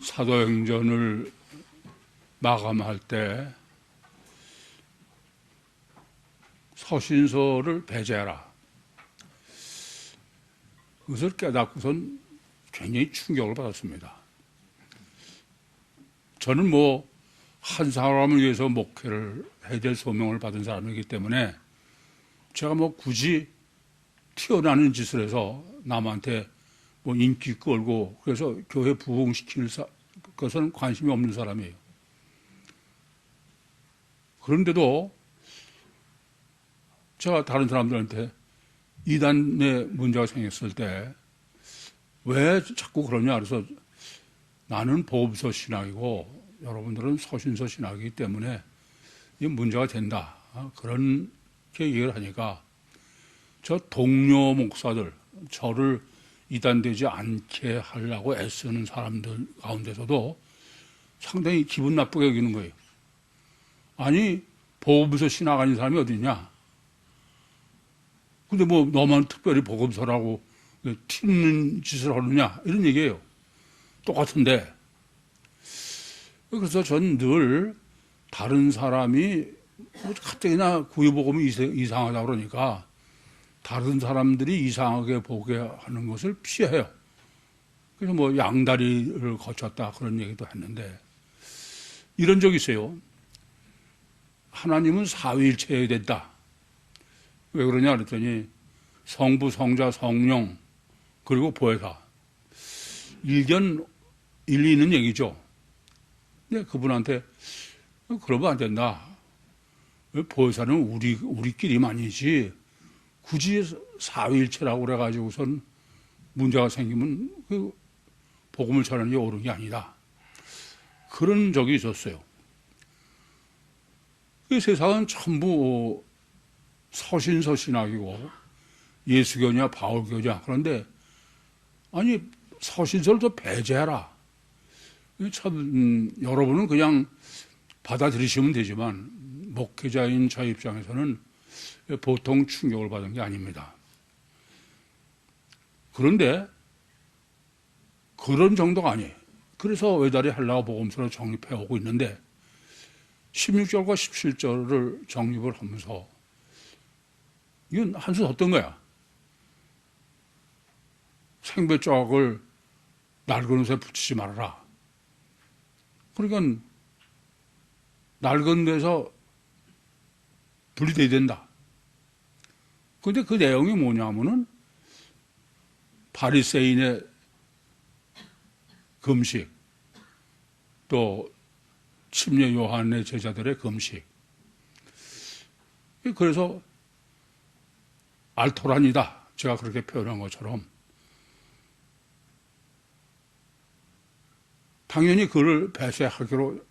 사도행전을 마감할 때 서신서를 배제하라. 그것을 깨닫고선 굉장히 충격을 받았습니다. 저는 한 사람을 위해서 목회를 해야 될 소명을 받은 사람이기 때문에 제가 굳이 튀어나오는 짓을 해서 남한테 인기 끌고 그래서 교회 부흥시킬 것은 관심이 없는 사람이에요. 그런데도 제가 다른 사람들한테 이단에 문제가 생겼을 때 왜 자꾸 그러냐 그래서 나는 보험서 신학이고 여러분들은 서신서 신학이기 때문에 이 문제가 된다. 그렇게 얘기를 하니까 저 동료 목사들, 저를 이단되지 않게 하려고 애쓰는 사람들 가운데서도 상당히 기분 나쁘게 여기는 거예요. 아니, 보험서 신학 아닌 사람이 어디 있냐? 근데 너만 특별히 보험서라고 튀는 짓을 하느냐? 이런 얘기예요. 똑같은데. 그래서 전 늘 다른 사람이 가뜩이나 구유복음이 이상하다 그러니까 다른 사람들이 이상하게 보게 하는 것을 피해요. 그래서 양다리를 거쳤다 그런 얘기도 했는데 이런 적이 있어요. 하나님은 사위일체여야 된다. 왜 그러냐 그랬더니 성부, 성자, 성령 그리고 보혜사 일견 일리 있는 얘기죠. 근데 그분한테 그러면 안 된다. 보혜사는 우리끼리만이지 굳이 사위일체라고 그래가지고선 문제가 생기면 그 복음을 전하는 게 옳은 게 아니다. 그런 적이 있었어요. 그 세상은 전부 서신서 신학이고 예수교냐 바울교냐. 그런데 아니 서신서를 더 배제해라. 참 여러분은 그냥 받아들이시면 되지만 목회자인 저 입장에서는 보통 충격을 받은 게 아닙니다. 그런데 그런 정도가 아니에요. 그래서 외다리 한라어 복음서를 정립해 오고 있는데 16절과 17절을 정립을 하면서 이건 한 수 어떤 거야? 생배조각을 낡은 옷에 붙이지 말아라. 그러니까 낡은 데서 분리돼야 된다. 그런데 그 내용이 뭐냐면은 바리새인의 금식, 또 침례 요한의 제자들의 금식. 그래서 알토란이다. 제가 그렇게 표현한 것처럼 당연히 그를 배제하기로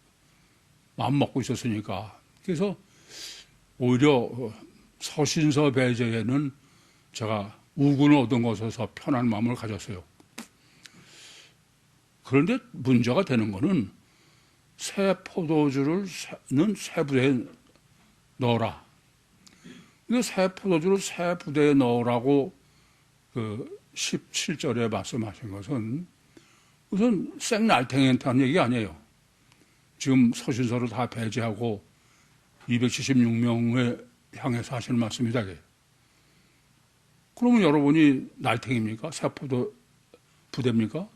마음먹고 있었으니까. 그래서 오히려 서신서 배제에는 제가 우군을 얻은 것에서 편한 마음을 가졌어요. 그런데 문제가 되는 거는 새 포도주는 새 부대에 넣어라. 새 포도주를 새 부대에 넣으라고 17절에 말씀하신 것은 우선 생날탱한다는 얘기 아니에요. 지금 서신서를 다 배제하고 276명을 향해서 하시는 말씀이다. 그러면 여러분이 날탱입니까? 새 포도 부대입니까?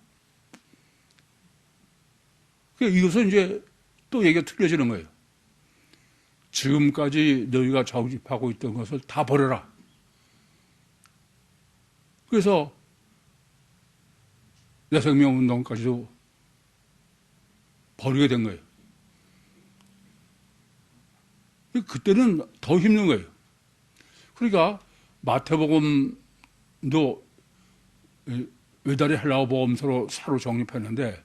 이것은 이제 또 얘기가 틀려지는 거예요. 지금까지 너희가 저집하고 있던 것을 다 버려라. 그래서 내 생명운동까지도 버리게 된 거예요. 그때는 더 힘든 거예요. 그러니까 마태복음도 외다리 헬라어 복음서로 새로 정립했는데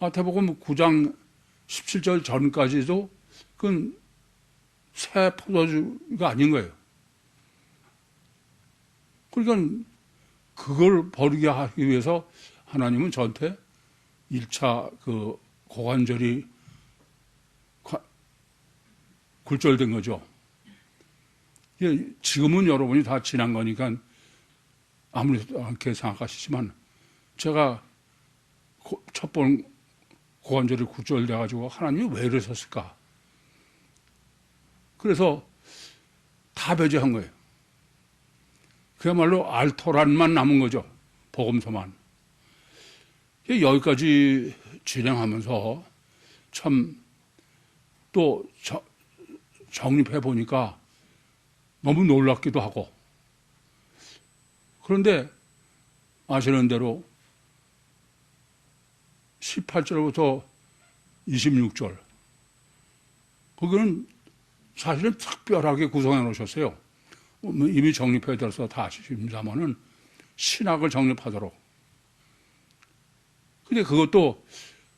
마태복음 9장 17절 전까지도 그건 새 포도주가 아닌 거예요. 그러니까 그걸 버리게 하기 위해서 하나님은 저한테 1차 고관절이 굴절된 거죠. 지금은 여러분이 다 지난 거니까 아무렇지도 않게 생각하시지만 제가 첫 번 고관절이 굴절돼가지고 하나님이 왜 이러셨을까? 그래서 다 배제한 거예요. 그야말로 알토란만 남은 거죠. 복음서만. 여기까지 진행하면서 참 또 정립해 보니까 너무 놀랍기도 하고, 그런데 아시는 대로 18절부터 26절 거기는 사실은 특별하게 구성해 놓으셨어요. 이미 정립해 들어서 다 아십니다만은 신학을 정립하도록. 근데 그것도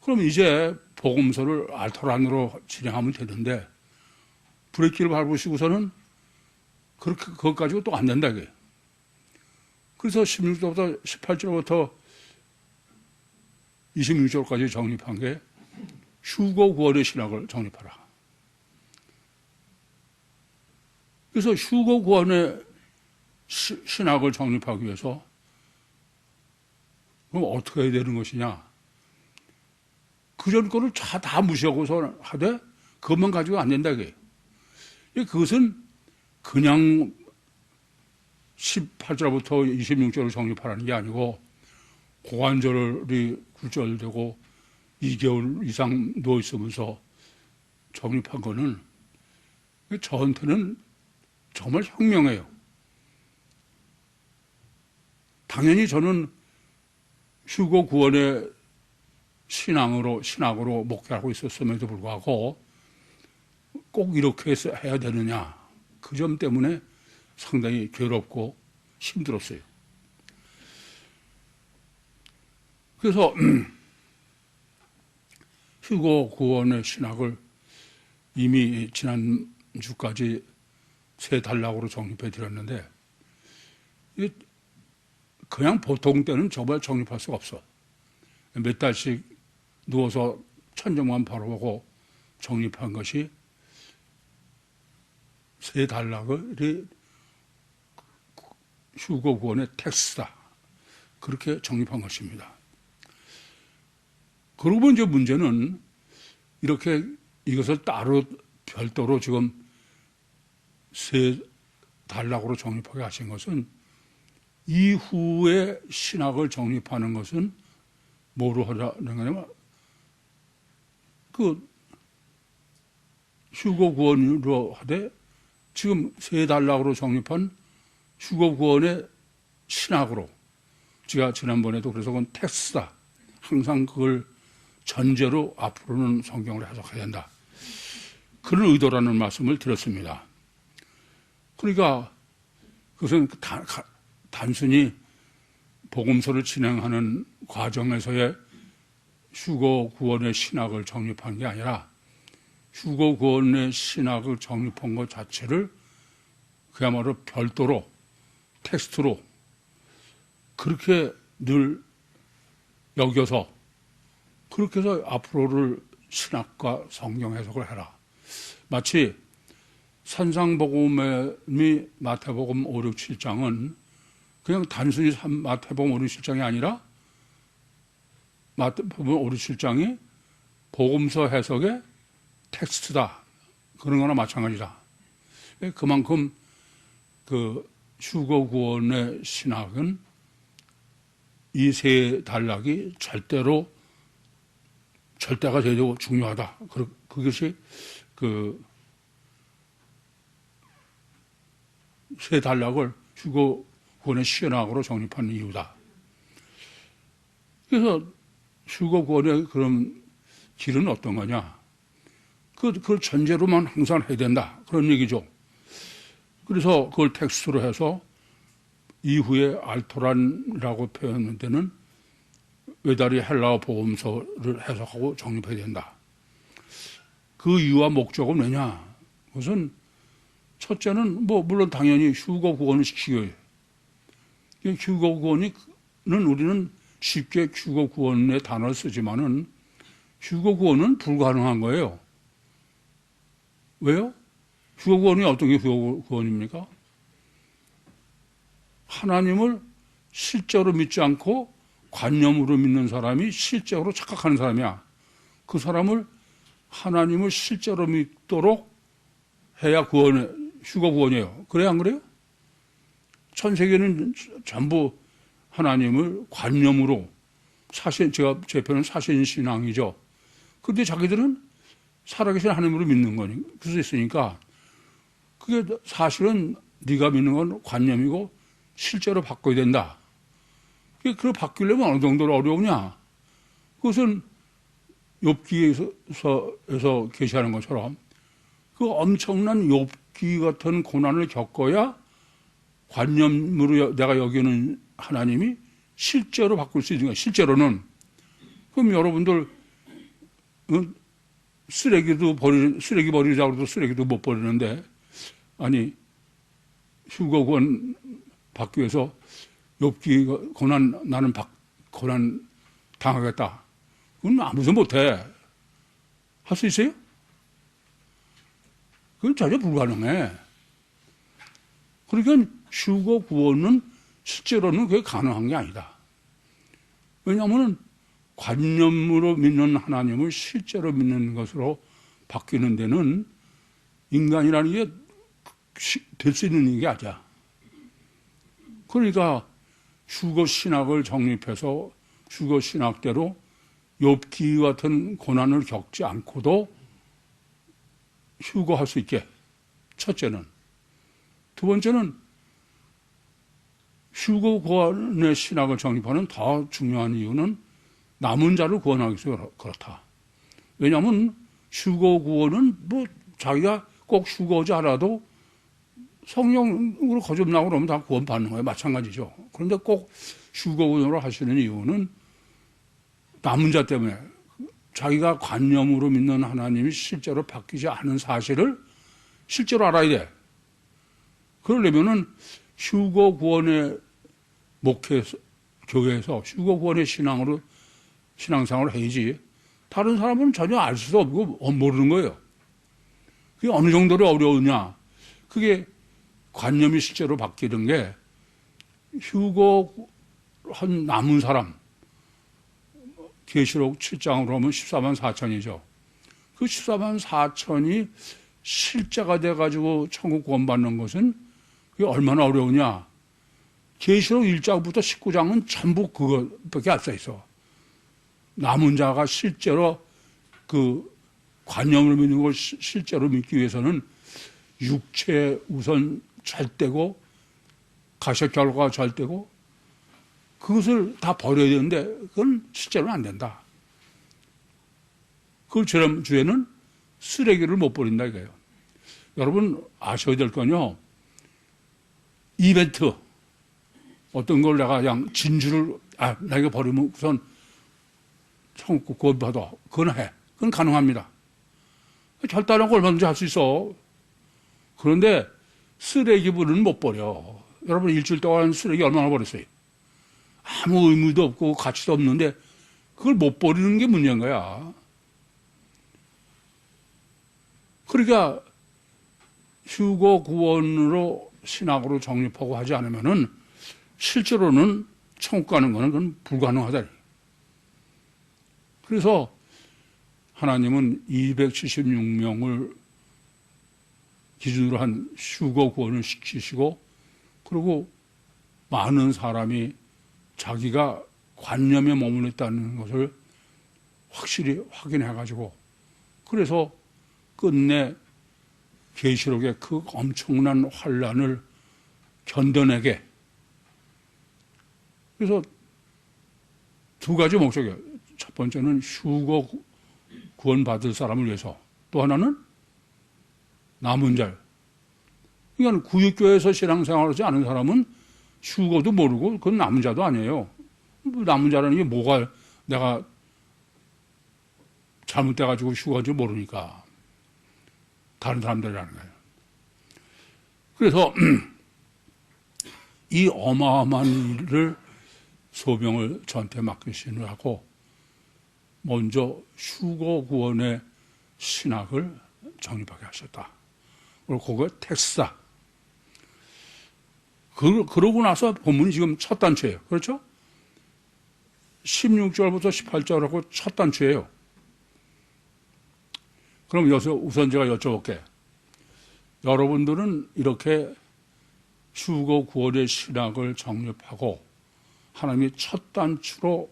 그럼 이제 복음서를 알토란으로 진행하면 되는데 브레이크를 밟으시고서는 그렇게 그것 가지고 또 안 된다 이게. 그래서 18절부터 26절까지 정립한 게 휴거 구원의 신학을 정립하라. 그래서 휴거 구원의 신학을 정립하기 위해서 그럼 어떻게 해야 되는 것이냐? 그전 거를 다 무시하고서 하되 그것만 가지고 안 된다 이게. 그것은 그냥 18절부터 26절을 정립하라는 게 아니고 고관절이 굴절되고 2개월 이상 누워 있으면서 정립한 거는 저한테는 정말 혁명이에요. 당연히 저는 휴거 구원의 신학으로 목회하고 있었음에도 불구하고 꼭 이렇게 해야 되느냐. 그 점 때문에 상당히 괴롭고 힘들었어요. 그래서 휴거 구원의 신학을 이미 지난주까지 세 단락으로 정립해 드렸는데 그냥 보통 때는 정말 정립할 수가 없어. 몇 달씩 누워서 천정만 바라보고 정립한 것이 세 단락이 휴거 구원의 텍스트다. 그렇게 정립한 것입니다. 그러고 이제 문제는 이렇게 이것을 따로 별도로 지금 세 단락으로 정립하게 하신 것은 이후에 신학을 정립하는 것은 뭐로 하라는 거냐면 그 휴거 구원으로 하되 지금 세 단락으로 정립한 휴거 구원의 신학으로 제가 지난번에도 그래서 그건 텍스트다. 항상 그걸 전제로 앞으로는 성경을 해석해야 된다. 그런 의도라는 말씀을 드렸습니다. 그러니까 그것은 단순히 복음서를 진행하는 과정에서의 휴거 구원의 신학을 정립한 게 아니라 휴거 구원의 신학을 정립한 것 자체를 그야말로 별도로 텍스트로 그렇게 늘 여겨서 그렇게 해서 앞으로를 신학과 성경 해석을 해라. 마치 산상복음이 마태복음 5, 6, 7장은 그냥 단순히 마태복음 5, 6, 7장이 아니라 마태복음 5, 6, 7장이 복음서 해석의 텍스트다. 그런 거나 마찬가지다. 그만큼 그 휴거 구원의 신학은 이 세 단락이 절대가 되고 중요하다. 그것이 그 세 단락을 휴거 구원의 신학으로 정립하는 이유다. 그래서 휴거 구원의 그런 길은 어떤 거냐? 그걸 전제로만 항상 해야 된다. 그런 얘기죠. 그래서 그걸 텍스트로 해서 이후에 알토란이라고 표현하는 데는 외다리 헬라어 복음서를 해석하고 정립해야 된다. 그 이유와 목적은 왜냐? 그것은 첫째는 물론 당연히 휴거 구원을 시키고요. 휴거 구원은 우리는 쉽게 휴거 구원의 단어를 쓰지만은 휴거 구원은 불가능한 거예요. 왜요? 휴거 구원이 어떤 게 휴거 구원입니까? 하나님을 실제로 믿지 않고 관념으로 믿는 사람이 실제로 착각하는 사람이야. 그 사람을 하나님을 실제로 믿도록 해야 휴거 구원이에요. 그래야 안 그래요? 전 세계는 전부 하나님을 관념으로 제가 제 표현은 사신신앙이죠. 그런데 자기들은 살아계신 하나님으로 믿는 거니, 그래서 있으니까 그게 사실은 네가 믿는 건 관념이고 실제로 바꿔야 된다. 그걸 바뀌려면 어느 정도로 어려우냐? 그것은 욥기에서 계시하는 것처럼 그 엄청난 욥기 같은 고난을 겪어야 관념으로 내가 여기는 하나님이 실제로 바꿀 수 있는 거예요. 실제로는. 그럼 여러분들 쓰레기 버리자고 해도 쓰레기도 못 버리는데, 아니 휴거권 받기 위해서 욥기 나는 고난 당하겠다. 그건 아무도 못해. 할 수 있어요? 그건 전혀 불가능해. 그러니까 휴거 구원은 실제로는 그게 가능한 게 아니다. 왜냐하면 관념으로 믿는 하나님을 실제로 믿는 것으로 바뀌는 데는 인간이라는 게 될 수 있는 일이 아니야. 그러니까 휴거 신학을 정립해서 휴거 신학대로 욥기 같은 고난을 겪지 않고도 휴거할 수 있게. 첫째는. 두 번째는 휴거 구원의 신학을 정립하는 더 중요한 이유는 남은 자를 구원하기 위해서 그렇다. 왜냐하면 휴거 구원은 뭐 자기가 꼭 휴거지 않아도 성령으로 거듭나고 그러면 다 구원받는 거예요. 마찬가지죠. 그런데 꼭 휴거 구원으로 하시는 이유는 남은 자 때문에 자기가 관념으로 믿는 하나님이 실제로 바뀌지 않은 사실을 실제로 알아야 돼. 그러려면은 휴거 구원의 목회에서, 교회에서 휴거 구원의 신앙생활을 해야지. 다른 사람은 전혀 알 수도 없고 모르는 거예요. 그게 어느 정도로 어려우냐. 그게 관념이 실제로 바뀌는 게 휴거한 남은 사람, 계시록 7장으로 하면 14만 4천이죠. 그 14만 4천이 실제가 돼가지고 천국 구원받는 것은 그게 얼마나 어려우냐. 계시록 1장부터 19장은 전부 그것밖에 안 써 있어. 남은 자가 실제로 그 관념을 믿는 걸 실제로 믿기 위해서는 육체 우선 절대고 가셔 결과가 절대고 그것을 다 버려야 되는데 그건 실제로는 안 된다. 그 주에는 쓰레기를 못 버린다 이거예요. 여러분 아셔야 될 건요. 이벤트 어떤 걸 내가 그냥 진주를 나 이거 버리면 우선 천국 구원받아. 그건 해. 그건 가능합니다. 결단한 거 얼마든지 할 수 있어. 그런데 쓰레기 버리는 못 버려. 여러분 일주일 동안 쓰레기 얼마나 버렸어요? 아무 의미도 없고 가치도 없는데 그걸 못 버리는 게 문제인 거야. 그러니까 휴거 구원으로 신학으로 정립하고 하지 않으면은 실제로는 천국 가는 거는 그건 불가능하다. 그래서 하나님은 276명을 기준으로 한 휴거 구원을 시키시고 그리고 많은 사람이 자기가 관념에 머물렀다는 것을 확실히 확인해가지고 그래서 끝내 계시록의 그 엄청난 환란을 견뎌내게. 그래서 두 가지 목적이에요. 첫 번째는 휴거 구원받을 사람을 위해서, 또 하나는 남은 자. 그러니까 구육교회에서 신앙생활을 하지 않은 사람은 휴거도 모르고 그건 남은 자도 아니에요. 남은 자라는 게 뭐가 내가 잘못돼가지고 휴거인지 모르니까 다른 사람들이라는 거예요. 그래서 이 어마어마한 일을 소명을 저한테 맡기시느라고 먼저 휴거 구원의 신학을 정립하게 하셨다. 그리고 그거 택사. 그러고 나서 본문이 지금 첫 단추예요. 그렇죠? 16절부터 18절하고 첫 단추예요. 그럼 여기서 우선 제가 여쭤볼게. 여러분들은 이렇게 휴거 구원의 신학을 정립하고 하나님이 첫 단추로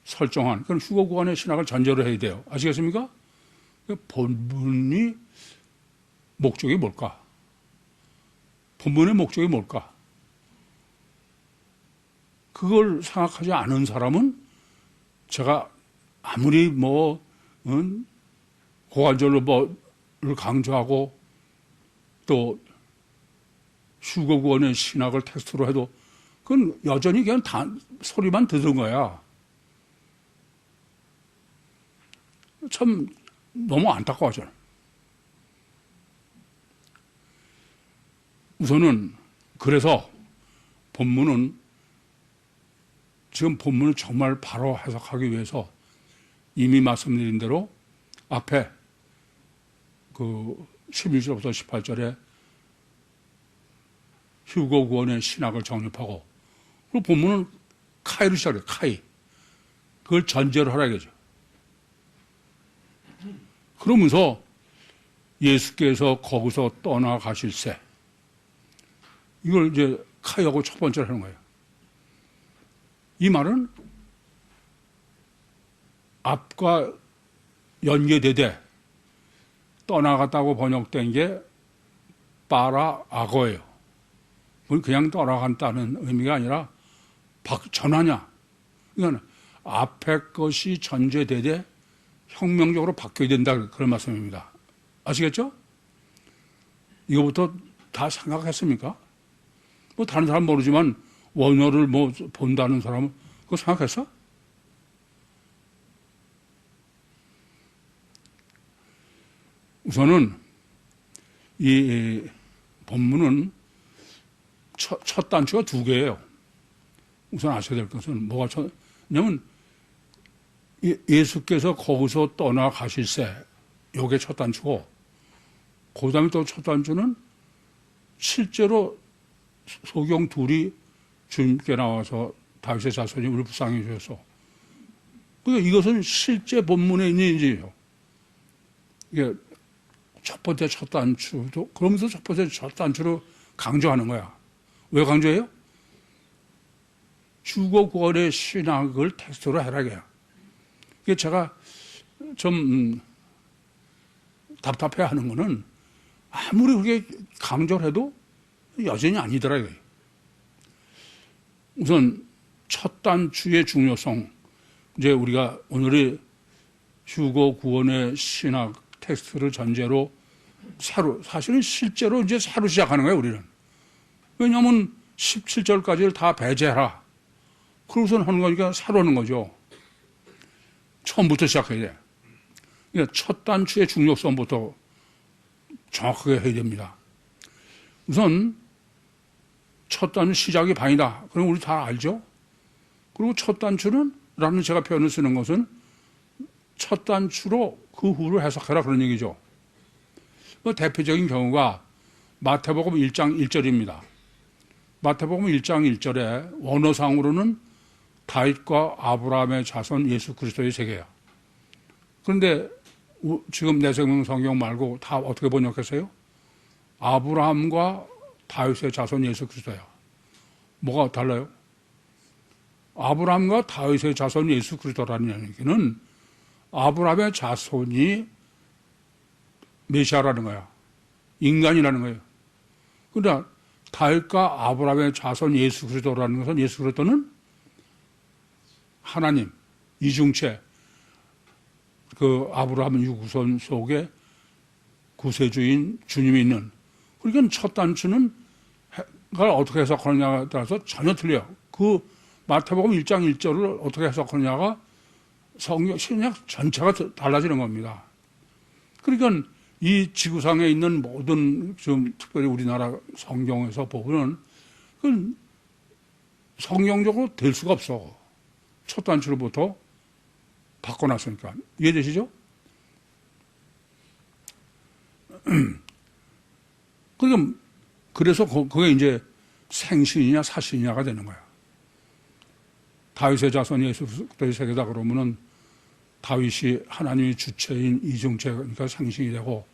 설정한 그런 휴거 구원의 신학을 전제로 해야 돼요. 아시겠습니까? 본문이 목적이 뭘까? 본문의 목적이 뭘까? 그걸 생각하지 않은 사람은 제가 아무리 고관절로 뭐를 강조하고 또 휴거 구원의 신학을 텍스트로 해도 그건 여전히 그냥 소리만 듣은 거야. 참 너무 안타까워져요. 우선은 그래서 지금 본문을 정말 바로 해석하기 위해서 이미 말씀드린 대로 앞에 그 11절부터 18절에 휴거 구원의 신학을 정립하고 그리고 본문은 카이로 시작해요. 카이. 그걸 전제로 하라 이거죠. 그러면서 예수께서 거기서 떠나가실새 이걸 이제 카이하고 첫 번째로 하는 거예요. 이 말은 앞과 연계되되 떠나갔다고 번역된 게 빠라 악어예요. 그냥 떠나간다는 의미가 아니라 전하냐. 이건 앞에 것이 전제되되 혁명적으로 바뀌어야 된다 그런 말씀입니다. 아시겠죠? 이거부터 다 생각했습니까? 뭐 다른 사람 모르지만 원어를 본다는 사람은 그거 생각했어? 우선은 이 본문은 첫 단추가 두 개예요. 우선 아셔야 될 것은 왜냐면 예수께서 거기서 떠나가실새 요게 첫 단추고 그 다음에 또 첫 단추는 실제로 소경 둘이 주님께 나와서 다윗의 자손이 우리 불쌍히 주셔서 그러니까 이것은 실제 본문에 있는 일이에요. 이게 첫 번째 첫 단추도 그러면서 첫 번째 첫 단추로 강조하는 거야. 왜 강조해요? 휴거 구원의 신학을 텍스트로 해라 이거야. 이게 제가 좀 답답해하는 거는 아무리 그렇게 강조를 해도 여전히 아니더라 이거예요. 우선 첫 단추의 중요성, 이제 우리가 오늘의 휴거 구원의 신학 텍스트를 전제로 사실은 실제로 이제 새로 시작하는 거예요, 우리는. 왜냐하면 17절까지를 다 배제해라. 그러고선 하는 거니까 새로 하는 거죠. 처음부터 시작해야 돼. 그러니까 첫 단추의 중요성부터 정확하게 해야 됩니다. 우선 첫 단추 시작이 반이다. 그럼 우리 다 알죠? 그리고 첫 단추는 라는 제가 표현을 쓰는 것은 첫 단추로 그 후를 해석해라 그런 얘기죠. 그 대표적인 경우가 마태복음 1장 1절입니다. 마태복음 1장 1절에 원어상으로는 다윗과 아브라함의 자손 예수 그리스도의 세계야. 그런데 지금 내생명 성경 말고 다 어떻게 번역했어요? 아브라함과 다윗의 자손 예수 그리스도야. 뭐가 달라요? 아브라함과 다윗의 자손 예수 그리스도라는 얘기는 아브라함의 자손이 메시아라는 거야. 인간이라는 거예요. 그러나 다윗과 아브라함의 자손 예수 그리스도라는 것은 예수 그리스도는 하나님, 이중체, 그 아브라함 유구선 속에 구세주인 주님이 있는. 그러니까 첫 단추는 그걸 어떻게 해석하느냐에 따라서 전혀 틀려요. 그 마태복음 1장 1절을 어떻게 해석하느냐가 성경, 신약 전체가 달라지는 겁니다. 그러니까 이 지구상에 있는 모든 좀 특별히 우리나라 성경에서 보면 그건 성경적으로 될 수가 없어. 첫 단추로부터 바꿔놨으니까. 이해되시죠? 그러니까 그래서 그게 이제 생신이냐 사신이냐가 되는 거야. 다윗의 자손 예수 그리스도의 세계다 그러면은 다윗이 하나님의 주체인 이중체, 그러니까 상징이 되고,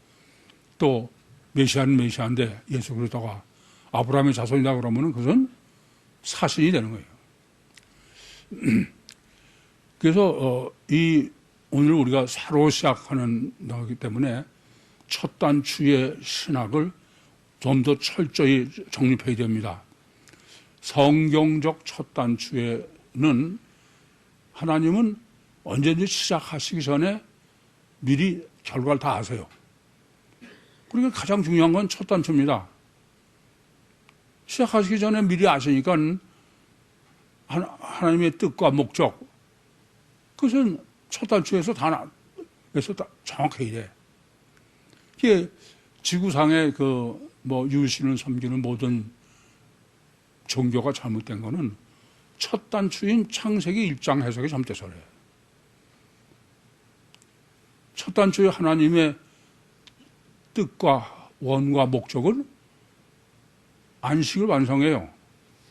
또 메시아는 메시아인데 예수 그리스도가 아브라함의 자손이다 그러면은 그것은 사신이 되는 거예요. 그래서 오늘 우리가 새로 시작하는 거기 때문에 첫 단추의 신학을 좀 더 철저히 정립해야 됩니다. 성경적 첫 단추에는 하나님은 언제든지 시작하시기 전에 미리 결과를 다 아세요. 그러니까 가장 중요한 건 첫 단추입니다. 시작하시기 전에 미리 아시니까 하나님의 뜻과 목적, 그것은 첫 단추에서 다 정확해야 돼. 이게 지구상의 유신을 섬기는 모든 종교가 잘못된 거는 첫 단추인 창세기 1장 해석이 잘못돼서 그래요. 첫 단추의 하나님의 뜻과 원과 목적은 안식을 완성해요.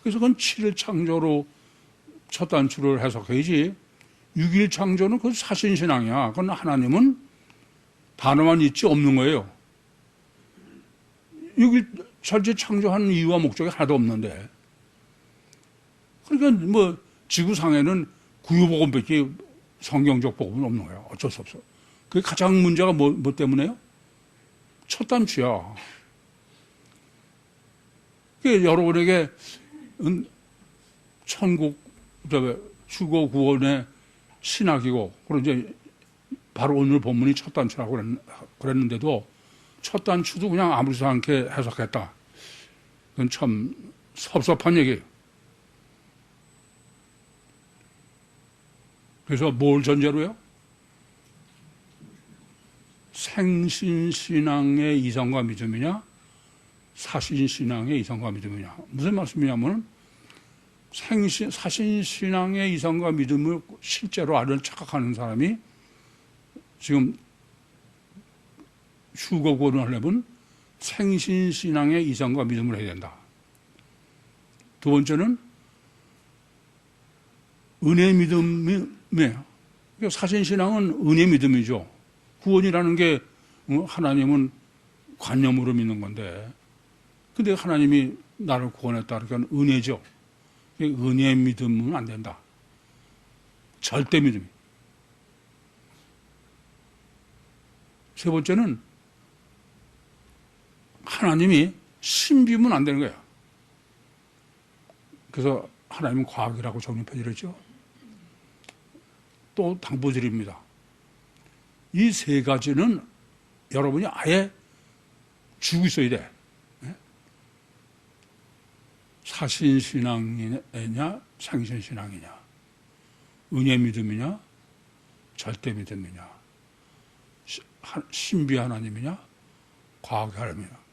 그래서 그건 7일 창조로 첫 단추를 해석해야지 6일 창조는 그건 사신신앙이야. 그건 하나님은 단어만 있지 없는 거예요. 6일 철제 창조한 이유와 목적이 하나도 없는데. 그러니까 지구상에는 구유복음밖에 성경적 복음은 없는 거예요. 어쩔 수 없어. 그게 가장 문제가 뭐 때문에요? 첫 단추야. 그게 여러분에게 천국, 휴거 구원의 신학이고, 그리고 이제 바로 오늘 본문이 첫 단추라고 그랬는데도 첫 단추도 그냥 아무렇지 않게 해석했다. 그건 참 섭섭한 얘기예요. 그래서 뭘 전제로요? 생신신앙의 이성과 믿음이냐, 사신신앙의 이성과 믿음이냐. 무슨 말씀이냐면 사신신앙의 이성과 믿음을 실제로 착각하는 사람이 지금 휴거구원을 하려면 생신신앙의 이성과 믿음을 해야 된다. 두 번째는 은혜 믿음이에요. 사신신앙은 은혜 믿음이죠. 구원이라는 게 하나님은 관념으로 믿는 건데, 근데 하나님이 나를 구원했다. 그러니까 은혜죠. 은혜 믿음은 안 된다. 절대 믿음이. 세 번째는 하나님이 신비면 안 되는 거예요. 그래서 하나님은 과학이라고 정립해드렸죠. 또 당부드립니다. 이 세 가지는 여러분이 아예 쥐고 있어야 돼. 사신신앙이냐, 생신신앙이냐, 은혜 믿음이냐, 절대 믿음이냐, 신비 하나님이냐, 과학 하나님이냐.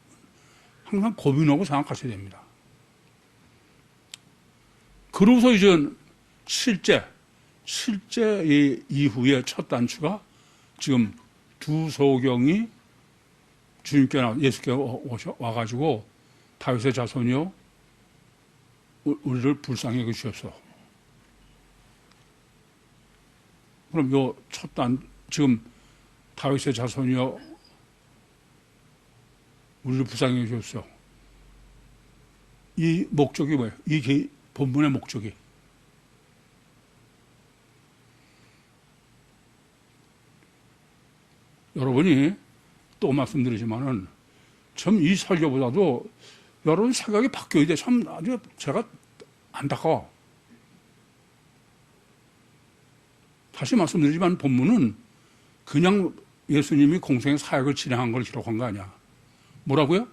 항상 고민하고 생각하셔야 됩니다. 그러고서 이제 실제 이후에 첫 단추가 지금 두 소경이 주님께 예수께 와가지고 다윗의 자손이요, 우리를 불쌍히 여기시옵소서. 그럼 요 첫 지금 다윗의 자손이요, 우리를 불쌍히 여기시옵소서. 이 목적이 뭐예요? 이 본문의 목적이. 여러분이 또 말씀드리지만은 참 이 설교보다도 여러분 생각이 바뀌어야 돼. 참 아주 제가 안타까워. 다시 말씀드리지만 본문은 그냥 예수님이 공생의 사역을 진행한 걸 기록한 거 아니야. 뭐라고요?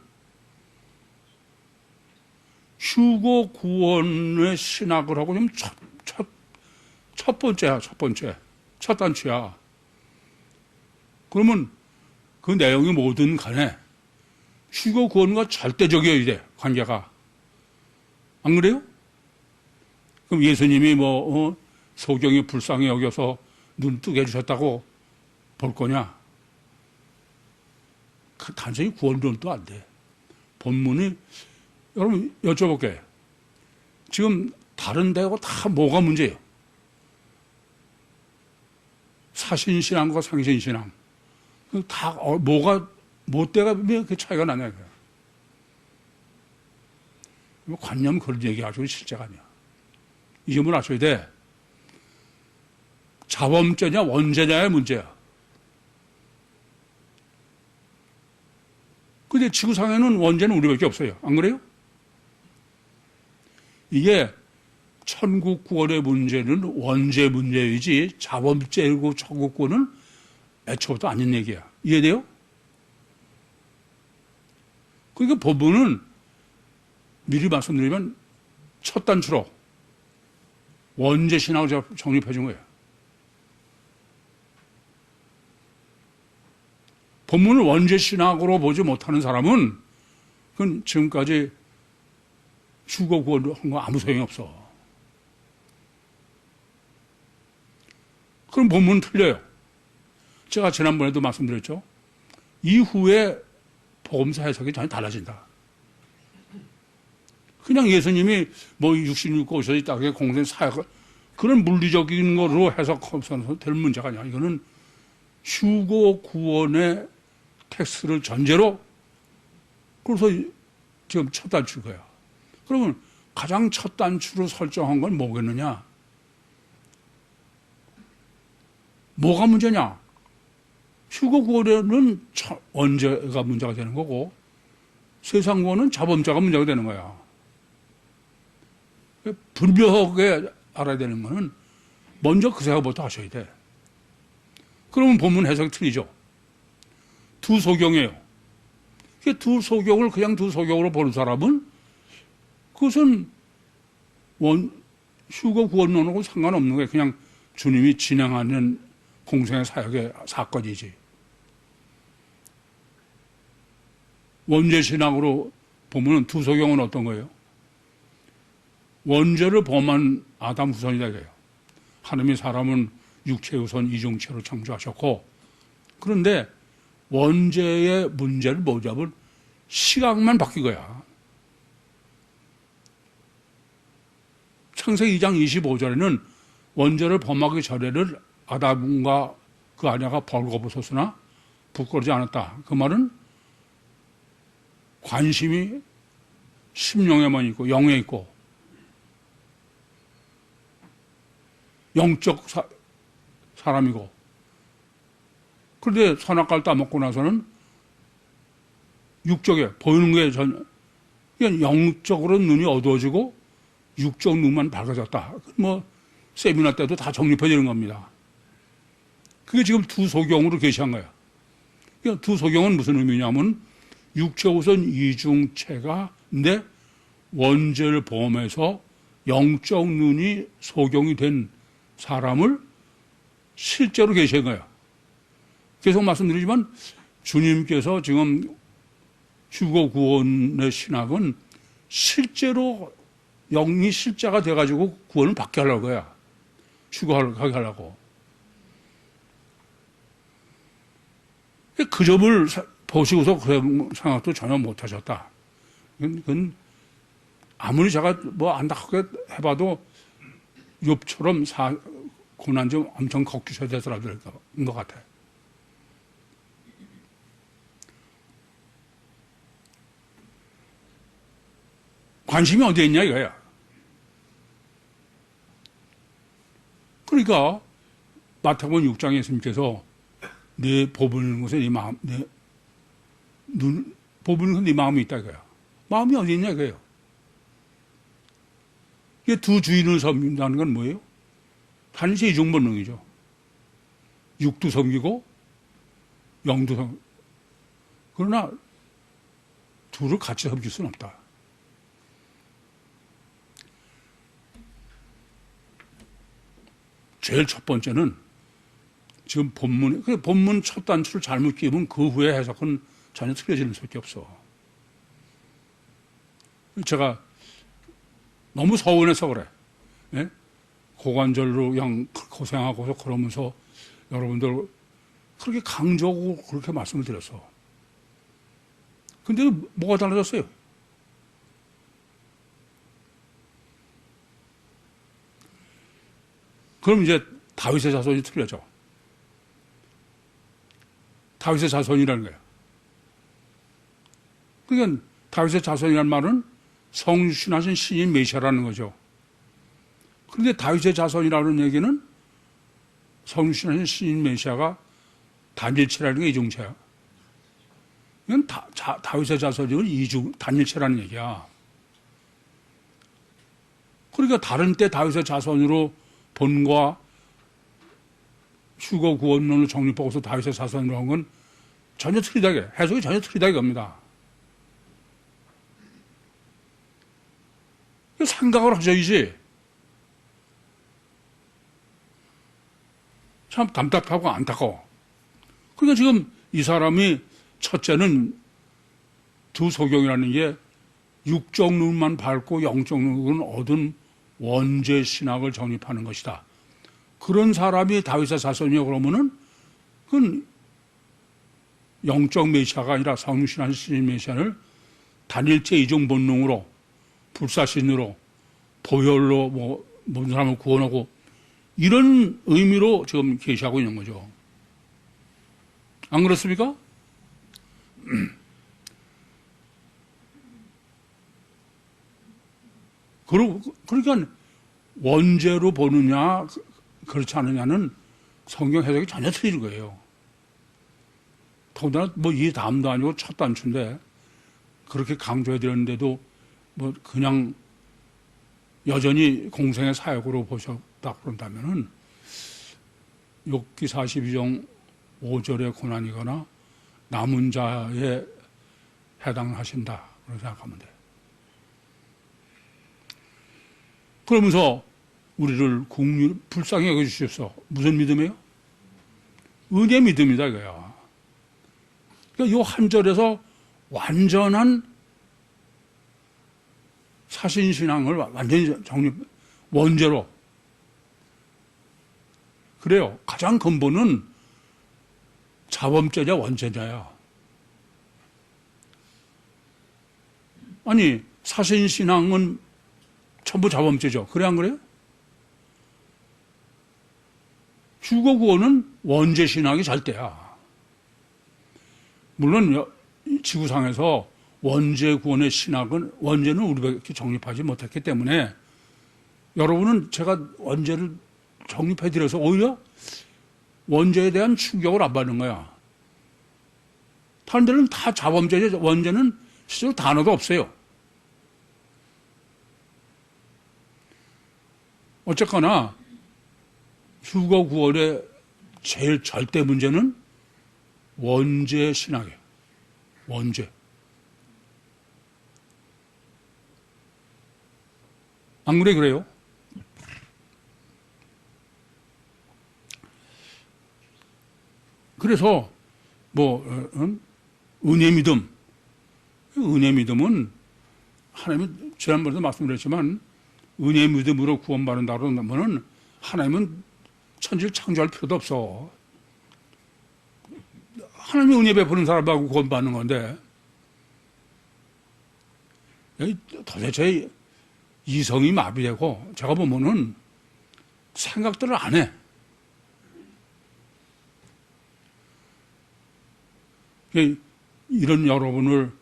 휴거 구원의 신학을 하고 지금 첫 번째야, 첫 단추야. 그러면 그 내용이 뭐든 간에 휴거 구원과 절대적이어야 돼, 관계가. 안 그래요? 그럼 예수님이 소경이 불쌍히 여겨서 눈 뜨게 해주셨다고 볼 거냐? 그 단순히 구원론도 안 돼. 본문이, 여러분 여쭤볼게요. 지금 다른 데하고 다 뭐가 문제예요? 사신신앙과 상신신앙. 다, 뭐 때가 그 차이가 나냐, 이거야. 관념 그런 얘기가지고 실제가 아니야. 이 점을 아셔야 돼. 자범죄냐, 원죄냐의 문제야. 근데 지구상에는 원죄는 우리밖에 없어요. 안 그래요? 이게 천국 구원의 문제는 원죄 문제이지 자범죄고 천국 구원은 애초부터 아닌 얘기야. 이해돼요? 그러니까 법문은 미리 말씀드리면 첫 단추로 원죄 신학을 제가 정립해 준 거예요. 법문을 원죄 신학으로 보지 못하는 사람은 그건 지금까지 휴거 구원한 거 아무 소용이 없어. 그럼 본문은 틀려요. 제가 지난번에도 말씀드렸죠. 이후에 복음서 해석이 전혀 달라진다. 그냥 예수님이 뭐 66고 오셔서 이 땅에 공생 사역, 그런 물리적인 거로 해석해서 될 문제가 아니야. 이거는 휴거 구원의 텍스트를 전제로, 그래서 지금 첫 단추 거야. 그러면 가장 첫 단추로 설정한 건 뭐겠느냐? 뭐가 문제냐? 휴거 구원에는 원죄가 문제가 되는 거고, 세상 구원은 자범죄가 문제가 되는 거야. 분명하게 알아야 되는 거는 먼저 그 생각부터 하셔야 돼. 그러면 본문 해석이 틀리죠. 두 소경이에요. 두 소경을 그냥 두 소경으로 보는 사람은 그것은 휴거 구원론하고 상관없는 거예요. 그냥 주님이 진행하는 공생의 사역의 사건이지. 원죄 신앙으로 보면 두 소경은 어떤 거예요? 원죄를 범한 아담 후손이다 이거예요. 하나님이 사람은 육체 후손 이중체로 창조하셨고, 그런데 원죄의 문제를 뭐냐면 시각만 바뀐 거야. 창세기 2장 25절에는 원죄를 범하기 전에는 아담과 그 아내가 벌거벗었으나 부끄러지 않았다. 그 말은 관심이 심령에만 있고 영에 있고 영적 사람이고, 그런데 선악과를 따먹고 나서는 육적에 보이는 게 그냥 영적으로 눈이 어두워지고 육적 눈만 밝아졌다. 뭐 세미나 때도 다 정립해지는 겁니다. 그게 지금 두 소경으로 계시한 거야. 그러니까 두 소경은 무슨 의미냐면 육체 우선 이중체가 내 원죄를 범해서 영적 눈이 소경이 된 사람을 실제로 계신 거야. 계속 말씀드리지만 주님께서 지금 휴거 구원의 신학은 실제로 영이 실자가 돼가지고 구원을 받게 하려고 해요. 휴거하게 하려고. 그 점을 보시고서 그런 생각도 전혀 못 하셨다. 그건 아무리 제가 뭐 안타깝게 해봐도 욥처럼 고난 좀 엄청 겪으셔야 되더라고요. 것 같아요. 관심이 어디에 있냐 이거야. 그러니까 마태복음 6장에 예수님께서 내 보는 곳에 네 마음, 보는 곳에 네 마음이 있다 이거야. 마음이 어디 있냐 이거예요. 이게 두 주인을 섬긴다는 건 뭐예요? 단지 이중 본능이죠. 육도 섬기고 영도 섬기고. 그러나 둘을 같이 섬길 수는 없다. 제일 첫 번째는 지금 본문 첫 단추를 잘못 끼우면 그 후에 해석은 전혀 틀려지는 수밖에 없어. 제가 너무 서운해서 그래. 예? 고관절로 그냥 고생하고서 그러면서 여러분들 그렇게 강조하고 그렇게 말씀을 드렸어. 근데 뭐가 달라졌어요? 그럼 이제 다윗의 자손이 틀려져. 다윗의 자손이라는 거예요. 그러니까 다윗의 자손이라는 말은 성신하신 신인 메시아라는 거죠. 그런데 다윗의 자손이라는 얘기는 성신하신 신인 메시아가 단일체라는 게 이중체야. 이건 다윗의 자손이건 단일체라는 얘기야. 그러니까 다른 때 다윗의 자손으로 본과 휴거 구원론을 정립하고서 다윗의 자손으로 한 건 전혀 틀리다게, 해석이 전혀 틀리다게 겁니다. 생각을 하셔야지. 참 답답하고 안타까워. 그러니까 지금 이 사람이 첫째는 두 소경이라는 게 육적 눈만 밟고 영적 눈은 얻은 원죄 신학을 정립하는 것이다. 그런 사람이 다윗의 자손이요 그러면은 그건 영적 메시아가 아니라 성신한 신인 메시아를 단일체 이중 본능으로 불사신으로 보혈로 모든 사람을 구원하고 이런 의미로 지금 계시하고 있는 거죠. 안 그렇습니까? 그러니까 원죄로 보느냐 그렇지 않느냐는 성경 해석이 전혀 틀린 거예요. 더군다나 이 다음도 아니고 첫 단추인데 그렇게 강조해 드렸는데도 그냥 여전히 공생의 사역으로 보셨다 그런다면은 욥기 42장 5절의 고난이거나 남은 자에 해당하신다 그렇게 생각하면 돼요. 그러면서 우리를 불쌍히 여겨주십시오. 무슨 믿음이에요? 은혜 믿음이다 이거야. 그러니까 이 한 절에서 완전한 사신신앙을 완전히 정립, 원죄로. 그래요. 가장 근본은 자범죄냐 원죄냐야. 아니 사신신앙은 전부 자범죄죠. 그래 안 그래요? 휴거구원은 원죄신학이 잘 때야. 물론 지구상에서 원죄구원의 신학은 원죄는 우리밖에 정립하지 못했기 때문에 여러분은 제가 원죄를 정립해드려서 오히려 원죄에 대한 충격을 안 받는 거야. 다른 데는 다 자범죄죠. 원죄는 실제로 단어도 없어요. 어쨌거나 휴거구원의 제일 절대 문제는 원죄 신학이에요. 원죄. 안 그래 그래요? 그래서 은혜 믿음. 은혜 믿음은 하나님은 지난번에도 말씀드렸지만 은혜 믿음으로 구원받는다 그러면은 하나님은 천지를 창조할 필요도 없어. 하나님이 은혜 베푸는 사람하고 구원받는 건데 도대체 이성이 마비되고 제가 보면은 생각들을 안 해. 이런 여러분을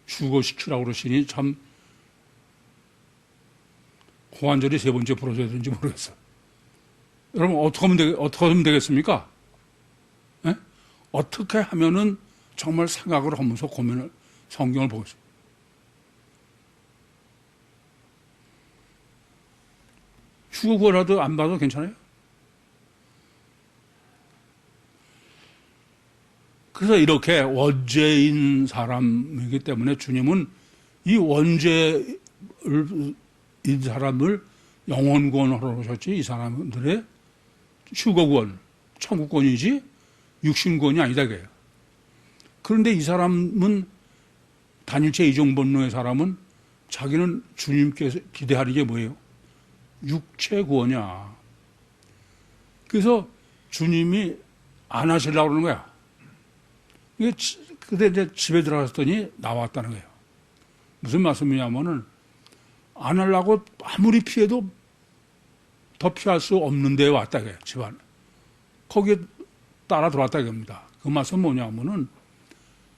휴거시키라고 그러시니 참 고관절이 세 번째 부러져야 되는지 모르겠어. 여러분 어떻게 하면 되겠습니까? 네? 어떻게 하면은 정말 생각을 하면서 고민을 성경을 보겠습니다. 휴거라도 안 봐도 괜찮아요? 그래서 이렇게 원죄인 사람이기 때문에 주님은 이 원죄인 사람을 영혼구원하러 오셨지 이 사람들의 휴거구원, 천국구원이지 육신구원이 아니다 그래요. 그런데 이 사람은 단일체 이종본능의 사람은 자기는 주님께서 기대하는 게 뭐예요? 육체구원이야. 그래서 주님이 안 하시려고 그러는 거야. 근데 이제 집에 들어갔더니 나왔다는 거예요. 무슨 말씀이냐면은 안 하려고 아무리 피해도 더 피할 수 없는 데에 왔다 그래요. 집안. 거기에 따라 들어왔다 그럽니다. 그 말은 뭐냐면은